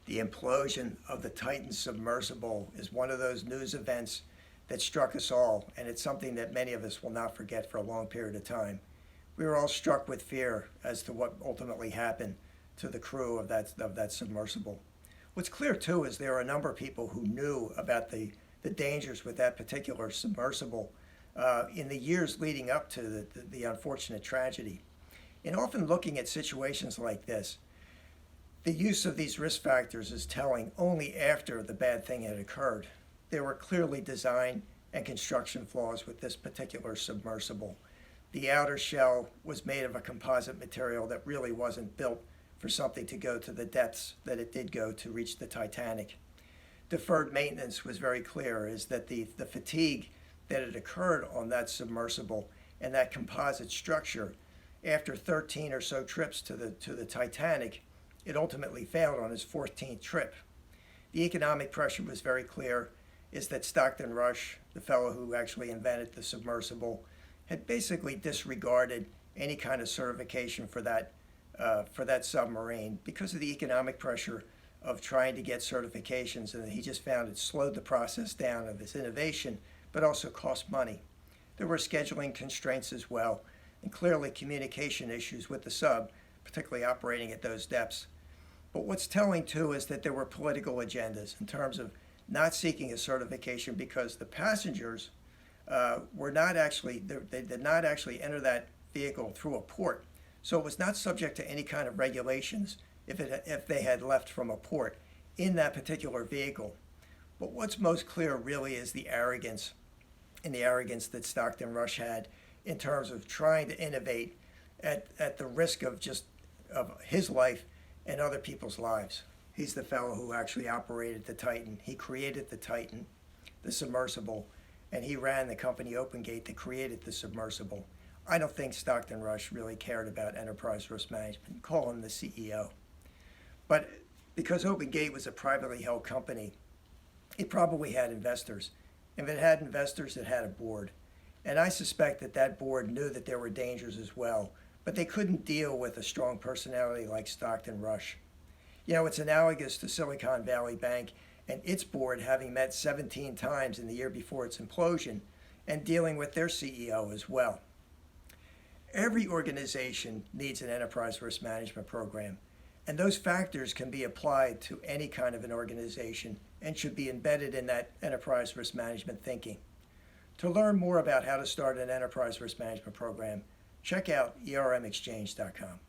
The implosion of the Titan submersible is one of those news events that struck us all, and it's something that many of us will not forget for a long period of time. We were all struck with fear as to what ultimately happened to the crew of that submersible. What's clear too is there are a number of people who knew about the dangers with that particular submersible in the years leading up to the unfortunate tragedy. And often looking at situations like this, the use of these risk factors is telling only after the bad thing had occurred. There were clearly design and construction flaws with this particular submersible. The outer shell was made of a composite material that really wasn't built for something to go to the depths that it did go to reach the Titanic. Deferred maintenance was very clear, is that the fatigue that had occurred on that submersible and that composite structure, after 13 or so trips to the Titanic, it ultimately failed on its 14th trip. The economic pressure was very clear, is that Stockton Rush, the fellow who actually invented the submersible, had basically disregarded any kind of certification for that submarine because of the economic pressure of trying to get certifications, and he just found it slowed the process down of his innovation, but also cost money. There were scheduling constraints as well, and clearly communication issues with the sub, particularly operating at those depths. But what's telling too is that there were political agendas in terms of not seeking a certification because the passengers were not actually, they did not actually enter that vehicle through a port. So it was not subject to any kind of regulations if they had left from a port in that particular vehicle. But what's most clear really is the arrogance that Stockton Rush had in terms of trying to innovate at the risk of his life and other people's lives. He's the fellow who actually operated the Titan. He created the Titan, the submersible, and he ran the company OpenGate that created the submersible. I don't think Stockton Rush really cared about enterprise risk management. Call him the CEO. But because OpenGate was a privately held company, it probably had investors. If it had investors, it had a board. And I suspect that board knew that there were dangers as well, but they couldn't deal with a strong personality like Stockton Rush. You know, it's analogous to Silicon Valley Bank and its board having met 17 times in the year before its implosion and dealing with their CEO as well. Every organization needs an enterprise risk management program, and those factors can be applied to any kind of an organization and should be embedded in that enterprise risk management thinking. To learn more about how to start an enterprise risk management program, check out ermexchange.com.